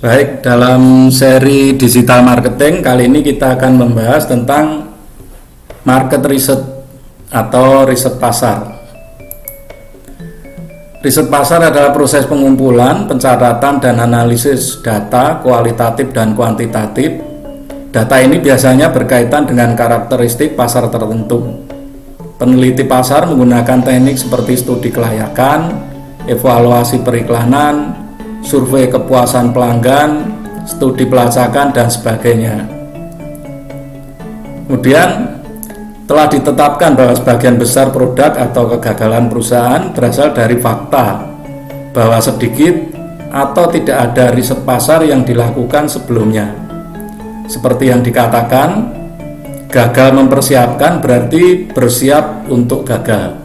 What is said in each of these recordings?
Baik, dalam seri digital marketing kali ini kita akan membahas tentang market research atau riset pasar. Riset pasar adalah proses pengumpulan, pencatatan, dan analisis data kualitatif dan kuantitatif. Data ini biasanya berkaitan dengan karakteristik pasar tertentu. Peneliti pasar menggunakan teknik seperti studi kelayakan, evaluasi periklanan, survei kepuasan pelanggan, studi pelacakan, dan sebagainya. Kemudian telah ditetapkan bahwa sebagian besar produk atau kegagalan perusahaan berasal dari fakta bahwa sedikit atau tidak ada riset pasar yang dilakukan sebelumnya. Seperti yang dikatakan, gagal mempersiapkan berarti bersiap untuk gagal.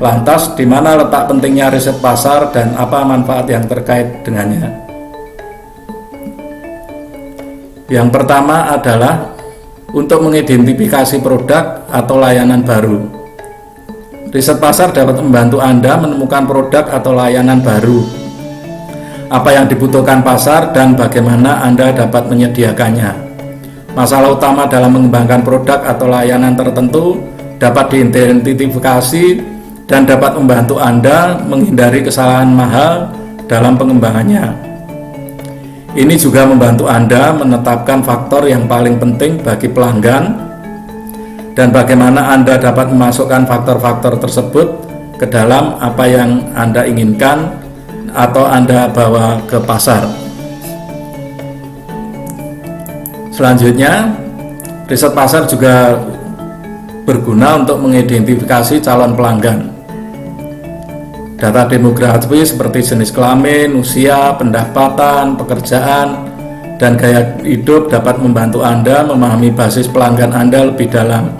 Lantas, di mana letak pentingnya riset pasar dan apa manfaat yang terkait dengannya? Yang pertama adalah untuk mengidentifikasi produk atau layanan baru. Riset pasar dapat membantu Anda menemukan produk atau layanan baru. Apa yang dibutuhkan pasar dan bagaimana Anda dapat menyediakannya. Masalah utama dalam mengembangkan produk atau layanan tertentu dapat diidentifikasi dan dapat membantu Anda menghindari kesalahan mahal dalam pengembangannya. Ini juga membantu Anda menetapkan faktor yang paling penting bagi pelanggan dan bagaimana Anda dapat memasukkan faktor-faktor tersebut ke dalam apa yang Anda inginkan atau Anda bawa ke pasar. Selanjutnya, riset pasar juga berguna untuk mengidentifikasi calon pelanggan. Data demografi seperti jenis kelamin, usia, pendapatan, pekerjaan, dan gaya hidup dapat membantu Anda memahami basis pelanggan Anda lebih dalam.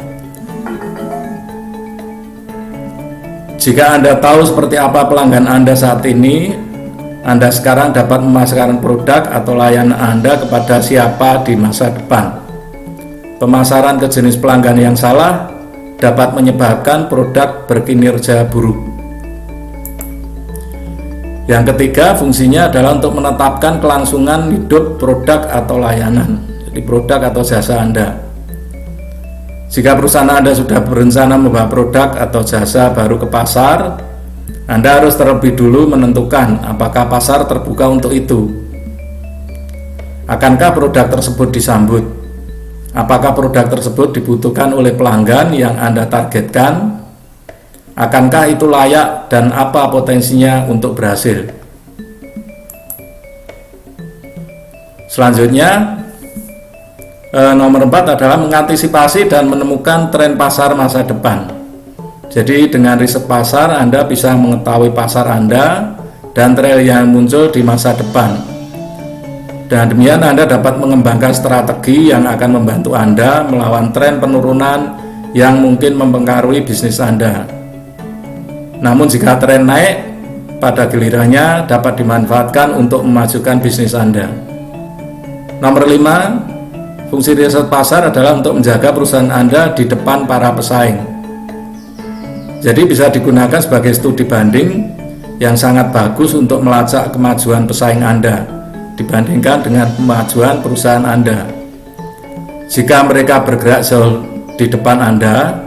Jika Anda tahu seperti apa pelanggan Anda saat ini, Anda sekarang dapat memasarkan produk atau layanan Anda kepada siapa di masa depan. Pemasaran ke jenis pelanggan yang salah dapat menyebabkan produk berkinerja buruk. Yang ketiga, fungsinya adalah untuk menetapkan kelangsungan hidup produk atau layanan, jadi produk atau jasa Anda. Jika perusahaan Anda sudah berencana membawa produk atau jasa baru ke pasar, Anda harus terlebih dulu menentukan apakah pasar terbuka untuk itu. Akankah produk tersebut disambut? Apakah produk tersebut dibutuhkan oleh pelanggan yang Anda targetkan? Akankah itu layak dan apa potensinya untuk berhasil? Selanjutnya, nomor 4 adalah mengantisipasi dan menemukan tren pasar masa depan. Jadi dengan riset pasar Anda bisa mengetahui pasar Anda dan tren yang muncul di masa depan. Dan demikian Anda dapat mengembangkan strategi yang akan membantu Anda melawan tren penurunan yang mungkin mempengaruhi bisnis Anda. Namun jika tren naik, pada gilirannya dapat dimanfaatkan untuk memajukan bisnis Anda. Nomor 5, fungsi riset pasar adalah untuk menjaga perusahaan Anda di depan para pesaing. Jadi bisa digunakan sebagai studi banding yang sangat bagus untuk melacak kemajuan pesaing Anda dibandingkan dengan kemajuan perusahaan Anda. Jika mereka bergerak jauh di depan Anda,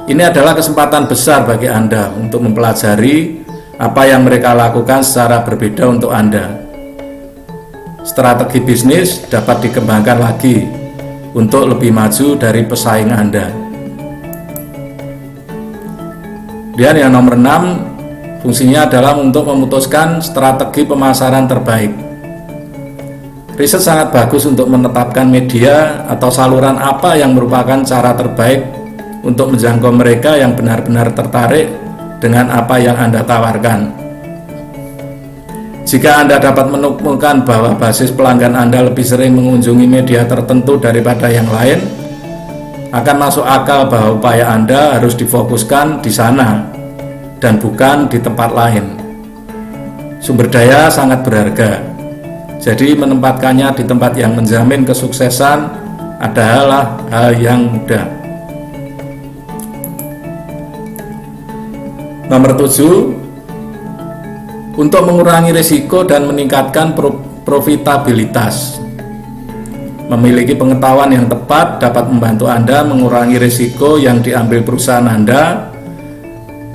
ini adalah kesempatan besar bagi Anda untuk mempelajari apa yang mereka lakukan secara berbeda untuk Anda. Strategi bisnis dapat dikembangkan lagi untuk lebih maju dari pesaing Anda. Dan yang nomor 6, fungsinya adalah untuk memutuskan strategi pemasaran terbaik. Riset sangat bagus untuk menetapkan media atau saluran apa yang merupakan cara terbaik untuk menjangkau mereka yang benar-benar tertarik dengan apa yang Anda tawarkan. Jika Anda dapat menemukan bahwa basis pelanggan Anda lebih sering mengunjungi media tertentu daripada yang lain, akan masuk akal bahwa upaya Anda harus difokuskan di sana dan bukan di tempat lain. Sumber daya sangat berharga, jadi menempatkannya di tempat yang menjamin kesuksesan adalah hal yang mudah. Nomor 7, untuk mengurangi risiko dan meningkatkan profitabilitas. Memiliki pengetahuan yang tepat dapat membantu Anda mengurangi risiko yang diambil perusahaan Anda,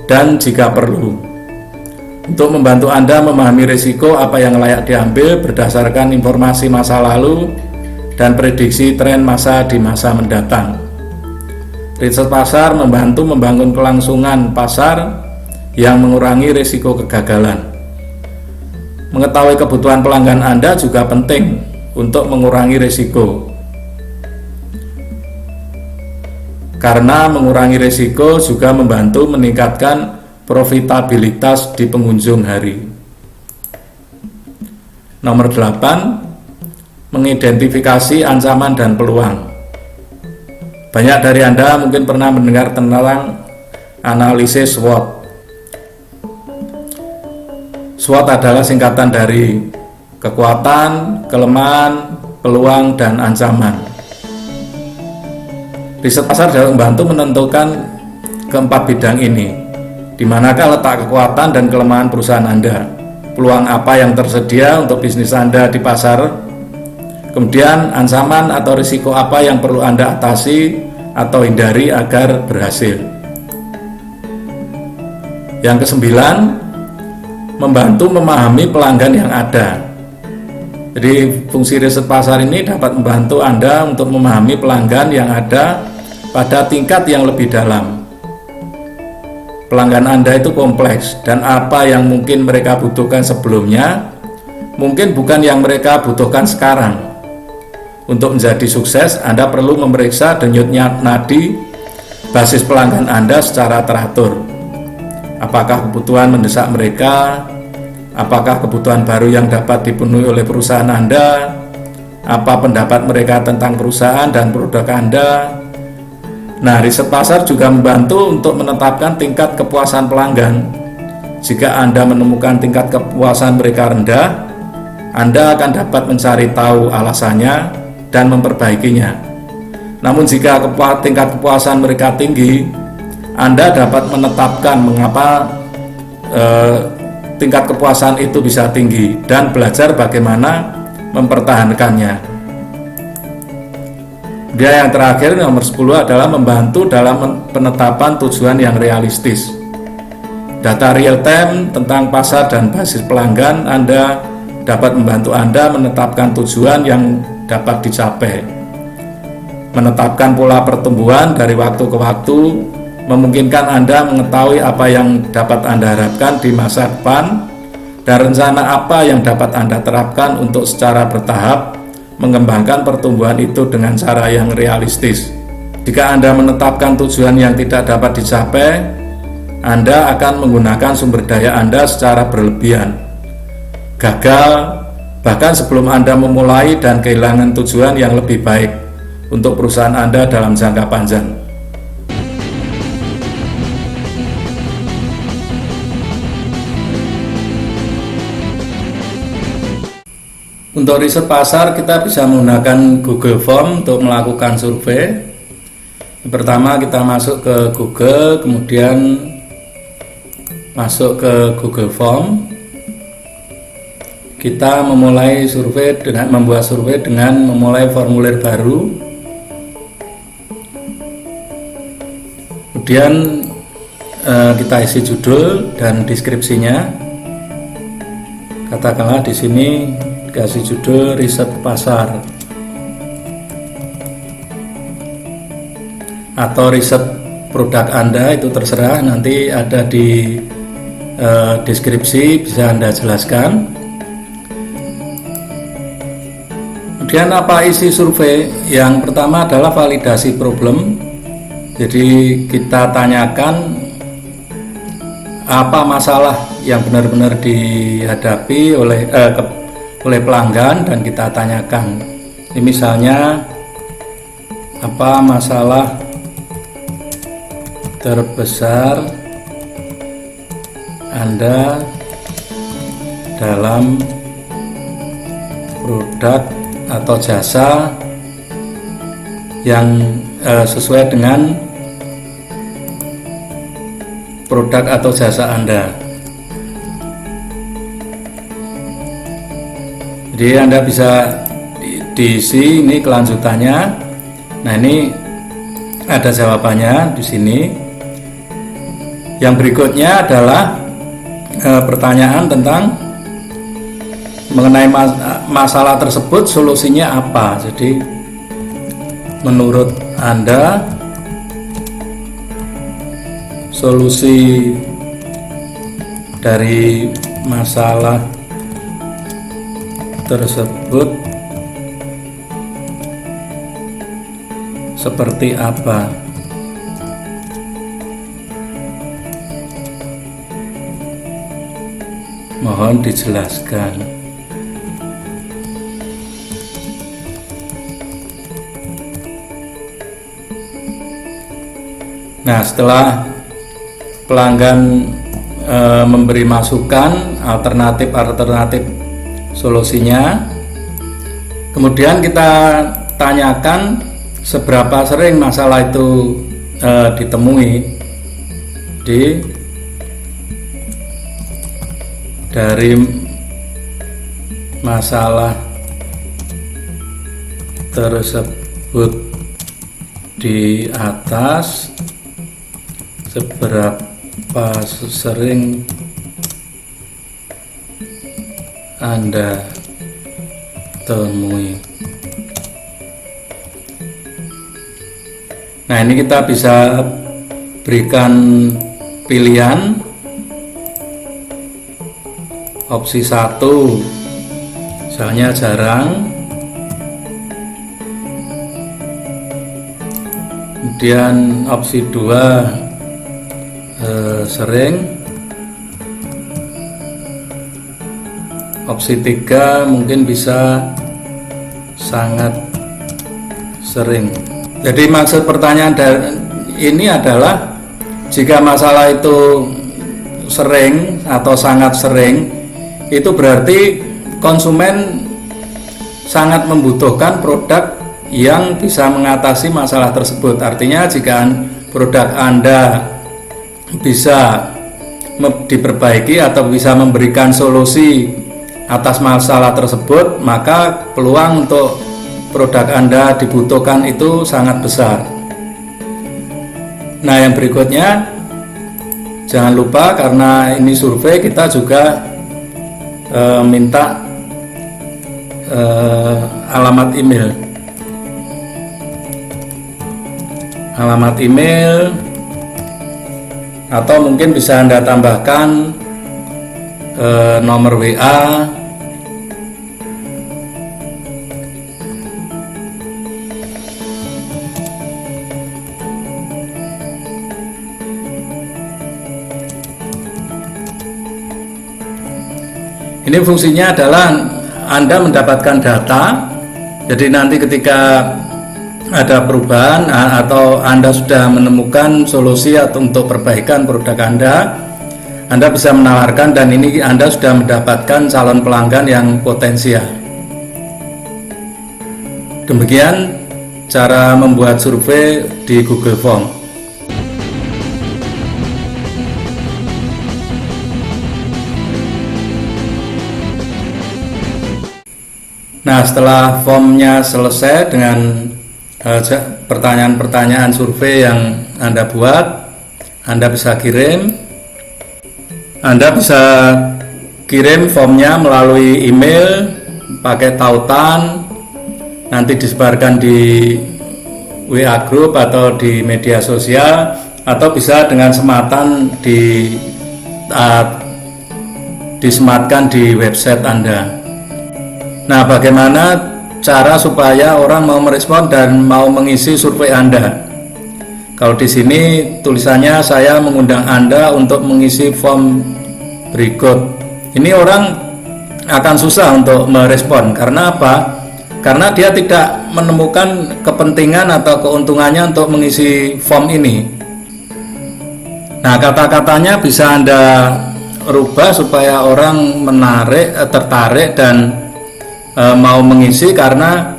dan jika perlu, untuk membantu Anda memahami risiko apa yang layak diambil berdasarkan informasi masa lalu dan prediksi tren masa di masa mendatang. Riset pasar membantu membangun kelangsungan pasar yang mengurangi risiko kegagalan. Mengetahui kebutuhan pelanggan Anda juga penting untuk mengurangi risiko, karena mengurangi risiko juga membantu meningkatkan profitabilitas di penghujung hari. Nomor 8, mengidentifikasi ancaman dan peluang. Banyak dari Anda mungkin pernah mendengar tentang analisis SWOT. SWOT adalah singkatan dari kekuatan, kelemahan, peluang, dan ancaman. Riset pasar dapat membantu menentukan keempat bidang ini. Di manakah letak kekuatan dan kelemahan perusahaan Anda? Peluang apa yang tersedia untuk bisnis Anda di pasar? Kemudian ancaman atau risiko apa yang perlu Anda atasi atau hindari agar berhasil? Yang kesembilan, membantu memahami pelanggan yang ada. Jadi fungsi riset pasar ini dapat membantu Anda untuk memahami pelanggan yang ada pada tingkat yang lebih dalam. Pelanggan Anda itu kompleks, dan apa yang mungkin mereka butuhkan sebelumnya mungkin bukan yang mereka butuhkan sekarang. Untuk menjadi sukses, Anda perlu memeriksa denyut nadi basis pelanggan Anda secara teratur. Apakah kebutuhan mendesak mereka? Apakah kebutuhan baru yang dapat dipenuhi oleh perusahaan Anda? Apa pendapat mereka tentang perusahaan dan produk Anda? Nah, riset pasar juga membantu untuk menetapkan tingkat kepuasan pelanggan. Jika Anda menemukan tingkat kepuasan mereka rendah, Anda akan dapat mencari tahu alasannya dan memperbaikinya. Namun jika tingkat kepuasan mereka tinggi, Anda dapat menetapkan mengapa tingkat kepuasan itu bisa tinggi dan belajar bagaimana mempertahankannya. Dia yang terakhir, nomor 10, adalah membantu dalam penetapan tujuan yang realistis. Data real time tentang pasar dan basis pelanggan Anda dapat membantu Anda menetapkan tujuan yang dapat dicapai. Menetapkan pola pertumbuhan dari waktu ke waktu memungkinkan Anda mengetahui apa yang dapat Anda harapkan di masa depan dan rencana apa yang dapat Anda terapkan untuk secara bertahap mengembangkan pertumbuhan itu dengan cara yang realistis. Jika Anda menetapkan tujuan yang tidak dapat dicapai, Anda akan menggunakan sumber daya Anda secara berlebihan, gagal, bahkan sebelum Anda memulai, dan kehilangan tujuan yang lebih baik untuk perusahaan Anda dalam jangka panjang. Untuk riset pasar kita bisa menggunakan Google Form untuk melakukan survei. Pertama kita masuk ke Google, kemudian masuk ke Google Form. Kita memulai survei dengan membuat survei dengan memulai formulir baru. Kemudian kita isi judul dan deskripsinya. Katakanlah di sini dikasih judul riset pasar atau riset produk Anda, itu terserah, nanti ada di deskripsi, bisa Anda jelaskan. Kemudian apa isi survei? Yang pertama adalah validasi problem. Jadi kita tanyakan apa masalah yang benar-benar dihadapi oleh pelanggan, dan kita tanyakan. Ini misalnya apa masalah terbesar Anda dalam produk atau jasa yang sesuai dengan produk atau jasa Anda. Jadi Anda bisa diisi ini kelanjutannya. Nah, ini ada jawabannya di sini. Yang berikutnya adalah pertanyaan tentang mengenai masalah tersebut, solusinya apa. Jadi menurut Anda solusi dari masalah tersebut seperti apa? Mohon dijelaskan. Nah, setelah pelanggan memberi masukan alternatif solusinya, kemudian kita tanyakan seberapa sering masalah itu ditemui. Dari masalah tersebut di atas, seberapa sering Anda temui. Nah, ini kita bisa berikan pilihan. Opsi 1 misalnya jarang, kemudian opsi 2 sering, opsi 3 mungkin bisa sangat sering. Jadi maksud pertanyaan ini adalah jika masalah itu sering atau sangat sering, itu berarti konsumen sangat membutuhkan produk yang bisa mengatasi masalah tersebut. Artinya jika produk Anda bisa diperbaiki atau bisa memberikan solusi atas masalah tersebut, maka peluang untuk produk Anda dibutuhkan itu sangat besar. Nah, yang berikutnya, jangan lupa karena ini survei, kita juga minta alamat email atau mungkin bisa Anda tambahkan nomor WA. Ini fungsinya adalah Anda mendapatkan data. Jadi nanti ketika ada perubahan atau Anda sudah menemukan solusi atau untuk perbaikan produk Anda bisa menawarkan, dan ini Anda sudah mendapatkan calon pelanggan yang potensial. Demikian cara membuat survei di Google Form. Nah, setelah formnya selesai dengan pertanyaan-pertanyaan survei yang Anda buat, Anda bisa kirim. Anda bisa kirim formnya melalui email, pakai tautan, nanti disebarkan di WA group atau di media sosial, atau bisa dengan sematan disematkan di website Anda. Nah, bagaimana cara supaya orang mau merespon dan mau mengisi survei Anda? Kalau di sini tulisannya saya mengundang Anda untuk mengisi form berikut. Ini orang akan susah untuk merespon. Karena apa? Karena dia tidak menemukan kepentingan atau keuntungannya untuk mengisi form ini. Nah, kata-katanya bisa Anda rubah supaya orang tertarik dan mau mengisi karena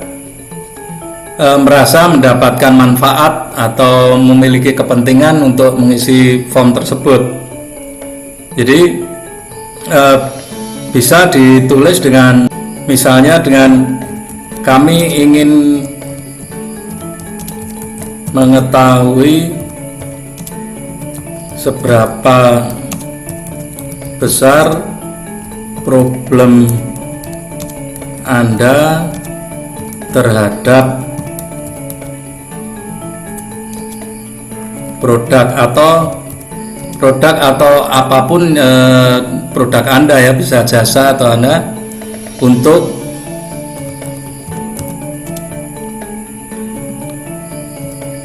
merasa mendapatkan manfaat atau memiliki kepentingan untuk mengisi form tersebut. Jadi bisa ditulis dengan Misalnya dengan kami ingin mengetahui seberapa besar problem Anda terhadap produk atau apapun produk Anda, ya, bisa jasa atau Anda, untuk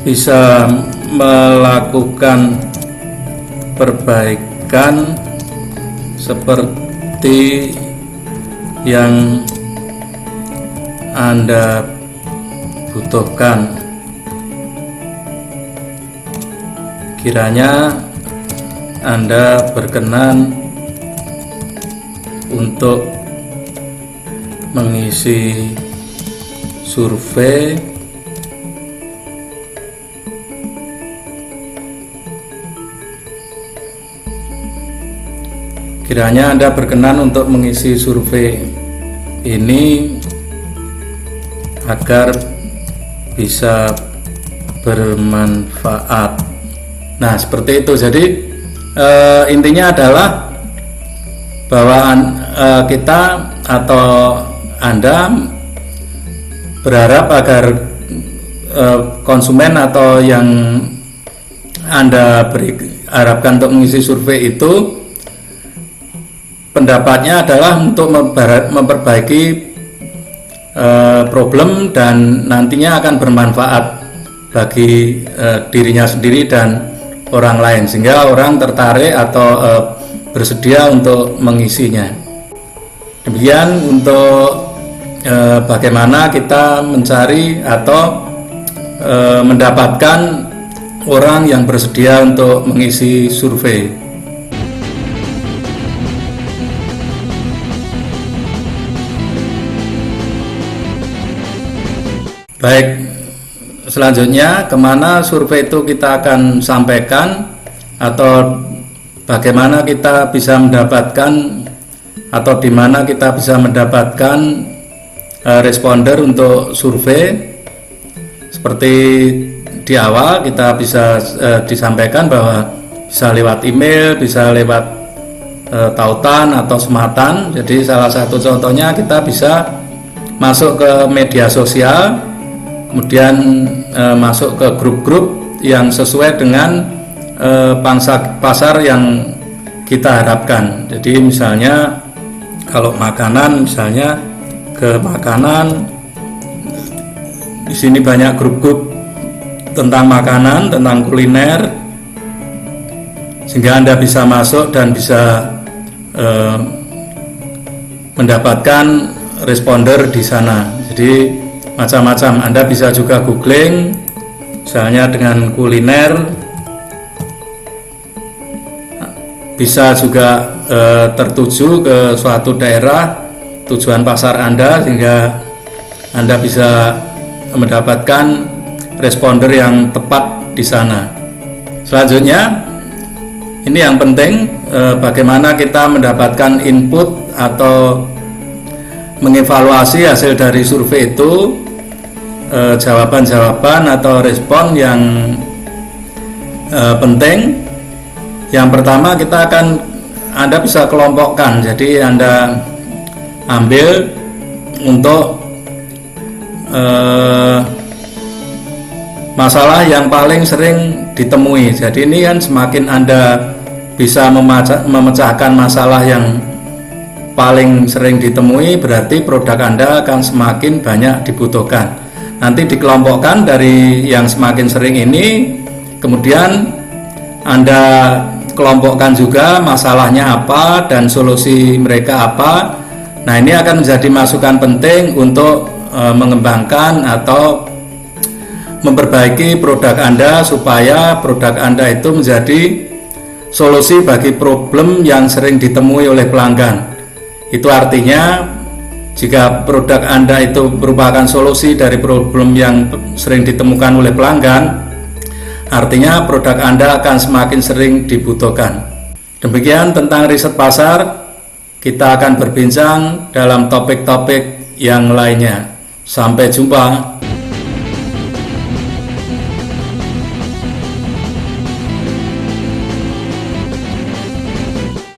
bisa melakukan perbaikan seperti yang Anda butuhkan. Kiranya Anda berkenan untuk mengisi survei ini agar bisa bermanfaat. Nah, seperti itu. Jadi intinya adalah bahwa kita atau Anda berharap agar konsumen atau yang Anda harapkan untuk mengisi survei itu pendapatnya adalah untuk memperbaiki problem dan nantinya akan bermanfaat bagi dirinya sendiri dan orang lain, sehingga orang tertarik atau bersedia untuk mengisinya. Demikian untuk bagaimana kita mencari atau mendapatkan orang yang bersedia untuk mengisi survei. Baik, selanjutnya kemana survei itu kita akan sampaikan, atau bagaimana kita bisa mendapatkan, atau di mana kita bisa mendapatkan responder untuk survei. Seperti di awal kita bisa disampaikan bahwa bisa lewat email, bisa lewat tautan atau sematan. Jadi salah satu contohnya kita bisa masuk ke media sosial, kemudian masuk ke grup-grup yang sesuai dengan pangsa pasar yang kita harapkan. Jadi misalnya kalau makanan, misalnya ke makanan, di sini banyak grup-grup tentang makanan, tentang kuliner, sehingga Anda bisa masuk dan bisa mendapatkan responder di sana. Jadi macam-macam. Anda bisa juga googling, misalnya dengan kuliner, bisa juga tertuju ke suatu daerah tujuan pasar Anda, sehingga Anda bisa mendapatkan responder yang tepat di sana. Selanjutnya, ini yang penting, bagaimana kita mendapatkan input atau mengevaluasi hasil dari survei itu, jawaban-jawaban atau respon yang penting. Yang pertama, Anda bisa kelompokkan. Jadi Anda ambil untuk masalah yang paling sering ditemui. Jadi ini kan semakin Anda bisa memecahkan masalah yang paling sering ditemui, berarti produk Anda akan semakin banyak dibutuhkan. Nanti dikelompokkan dari yang semakin sering ini, kemudian Anda kelompokkan juga masalahnya apa dan solusi mereka apa. Nah, ini akan menjadi masukan penting untuk mengembangkan atau memperbaiki produk Anda, supaya produk Anda itu menjadi solusi bagi problem yang sering ditemui oleh pelanggan. Itu artinya jika produk Anda itu merupakan solusi dari problem yang sering ditemukan oleh pelanggan, artinya produk Anda akan semakin sering dibutuhkan. Demikian tentang riset pasar. Kita akan berbincang dalam topik-topik yang lainnya. Sampai jumpa.